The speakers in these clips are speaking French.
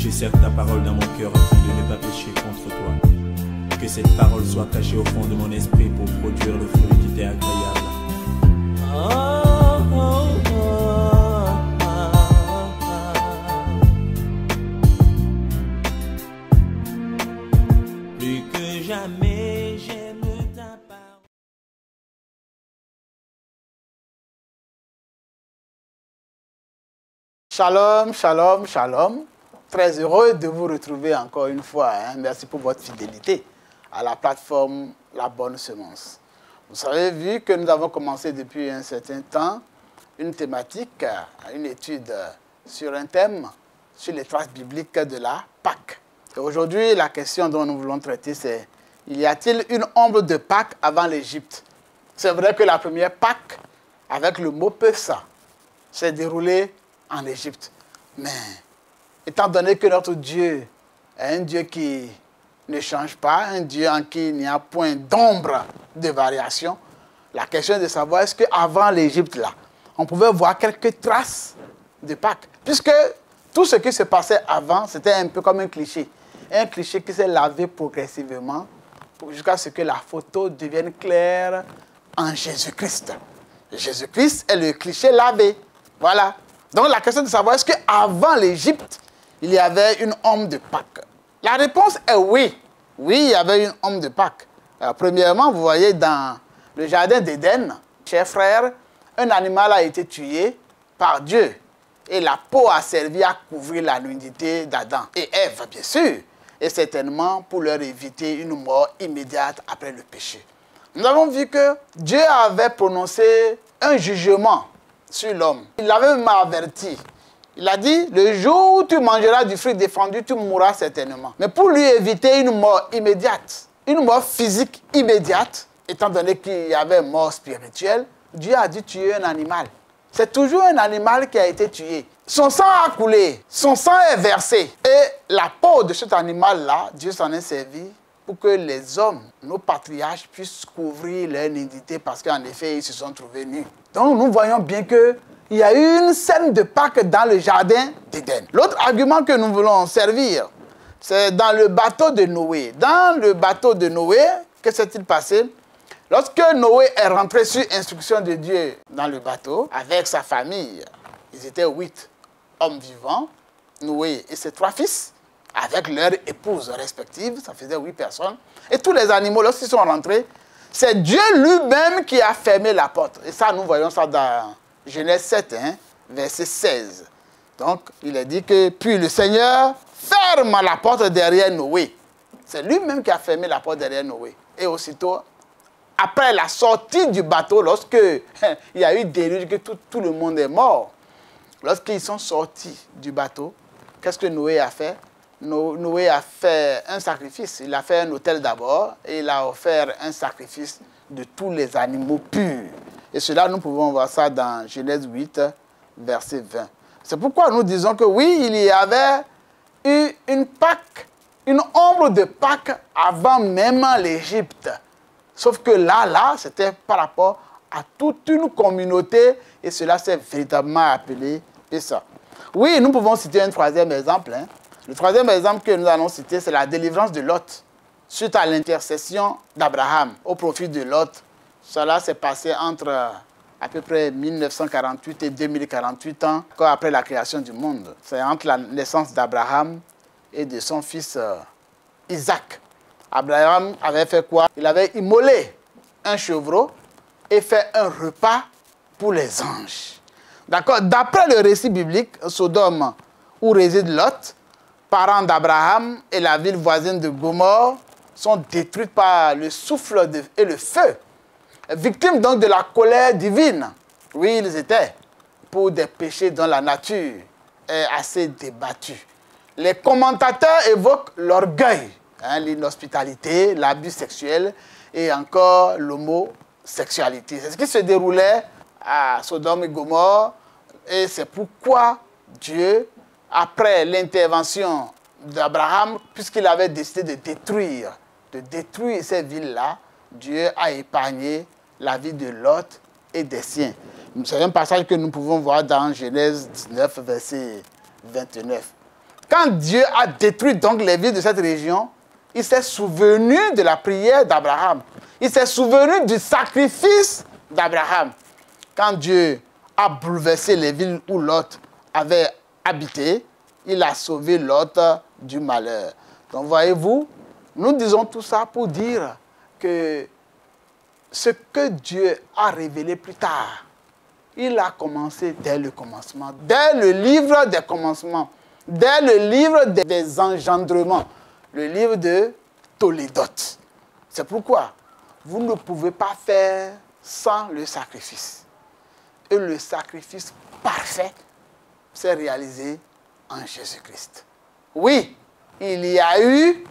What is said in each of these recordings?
Je serre ta parole dans mon cœur afin de ne pas pécher contre toi. Que cette parole soit cachée au fond de mon esprit pour produire le fruit qui t'est agréable. Plus que jamais j'aime ta parole. Shalom, shalom, shalom. Très heureux de vous retrouver encore une fois. Merci pour votre fidélité à la plateforme La Bonne Semence. Vous avez vu que nous avons commencé depuis un certain temps une thématique, une étude sur un thème, sur les traces bibliques de la Pâque. Et aujourd'hui, la question dont nous voulons traiter, c'est: y a-t-il une ombre de Pâque avant l'Égypte? C'est vrai que la première Pâque, avec le mot Pessa, s'est déroulée en Égypte. Mais étant donné que notre Dieu est un Dieu qui ne change pas, un Dieu en qui il n'y a point d'ombre de variation, la question est de savoir est-ce qu'avant l'Égypte, là, on pouvait voir quelques traces de Pâques. Puisque tout ce qui se passait avant, c'était un peu comme un cliché. Un cliché qui s'est lavé progressivement jusqu'à ce que la photo devienne claire en Jésus-Christ. Jésus-Christ est le cliché lavé. Voilà. Donc la question de savoir est-ce qu'avant l'Égypte, il y avait une ombre de Pâques? La réponse est oui. Oui, il y avait une ombre de Pâques. Premièrement, vous voyez dans le jardin d'Éden, chers frères, un animal a été tué par Dieu. Et la peau a servi à couvrir la nudité d'Adam et Ève, bien sûr. Et certainement pour leur éviter une mort immédiate après le péché. Nous avons vu que Dieu avait prononcé un jugement sur l'homme. Il l'avait même averti. Il a dit, le jour où tu mangeras du fruit défendu, tu mourras certainement. Mais pour lui éviter une mort immédiate, une mort physique immédiate, étant donné qu'il y avait une mort spirituelle, Dieu a dû tuer un animal. C'est toujours un animal qui a été tué. Son sang a coulé, son sang est versé. Et la peau de cet animal-là, Dieu s'en est servi pour que les hommes, nos patriarches, puissent couvrir leur nudité parce qu'en effet, ils se sont trouvés nus. Donc nous voyons bien qu'il y a eu une scène de Pâques dans le jardin d'Éden. L'autre argument que nous voulons servir, c'est dans le bateau de Noé. Dans le bateau de Noé, que s'est-il passé? Lorsque Noé est rentré sur instruction de Dieu dans le bateau, avec sa famille, ils étaient 8 hommes vivants, Noé et ses 3 fils, avec leurs épouses respectives, ça faisait 8 personnes. Et tous les animaux, lorsqu'ils sont rentrés, c'est Dieu lui-même qui a fermé la porte. Et ça, nous voyons ça dans Genèse 7, verset 16. Donc, il est dit que, puis le Seigneur ferme la porte derrière Noé. C'est lui-même qui a fermé la porte derrière Noé. Et aussitôt, après la sortie du bateau, lorsque il y a eu déluge, que tout le monde est mort, lorsqu'ils sont sortis du bateau, qu'est-ce que Noé a fait? Noé a fait un sacrifice. Il a fait un autel d'abord et il a offert un sacrifice de tous les animaux purs. Et cela, nous pouvons voir ça dans Genèse 8, verset 20. C'est pourquoi nous disons que oui, il y avait eu une Pâque, une ombre de Pâques avant même l'Égypte. Sauf que là, c'était par rapport à toute une communauté et cela s'est véritablement appelé Pessa. Oui, nous pouvons citer un troisième exemple. Le troisième exemple que nous allons citer, c'est la délivrance de Lot suite à l'intercession d'Abraham au profit de Lot. Cela s'est passé entre à peu près 1948 et 2048 ans, encore après la création du monde. C'est entre la naissance d'Abraham et de son fils Isaac. Abraham avait fait quoi? Il avait immolé un chevreau et fait un repas pour les anges. D'accord? D'après le récit biblique, Sodome, où réside Lot, parents d'Abraham, et la ville voisine de Gomorrhe sont détruites par le souffle et le feu. Victimes donc de la colère divine. Oui, ils étaient pour des péchés dont la nature est assez débattue. Les commentateurs évoquent l'orgueil, l'inhospitalité, l'abus sexuel et encore l'homosexualité. C'est ce qui se déroulait à Sodome et Gomorrhe et c'est pourquoi Dieu, après l'intervention d'Abraham, puisqu'il avait décidé de détruire ces villes-là, Dieu a épargné la vie de Lot et des siens. C'est un passage que nous pouvons voir dans Genèse 19, verset 29. Quand Dieu a détruit donc les villes de cette région, il s'est souvenu de la prière d'Abraham. Il s'est souvenu du sacrifice d'Abraham. Quand Dieu a bouleversé les villes où Lot avait habité, il a sauvé Lot du malheur. Donc voyez-vous, nous disons tout ça pour dire que ce que Dieu a révélé plus tard, il a commencé dès le commencement, dès le livre des commencements, dès le livre des engendrements, le livre de Tolédote. C'est pourquoi vous ne pouvez pas faire sans le sacrifice. Et le sacrifice parfait s'est réalisé en Jésus-Christ. Oui, il y a eu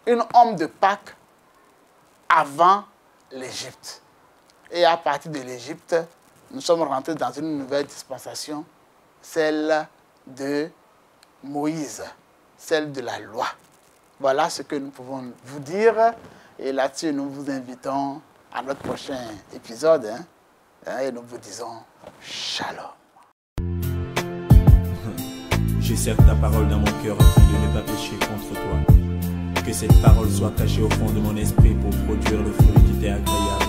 une homme de Pâques avant l'Égypte. Et à partir de l'Égypte, nous sommes rentrés dans une nouvelle dispensation, celle de Moïse, celle de la loi. Voilà ce que nous pouvons vous dire. Et là-dessus, nous vous invitons à notre prochain épisode. Et nous vous disons Shalom. J'ai serre ta parole dans mon cœur afin de ne pas pécher contre toi. Que cette parole soit cachée au fond de mon esprit pour produire le fruit qui t'est agréable.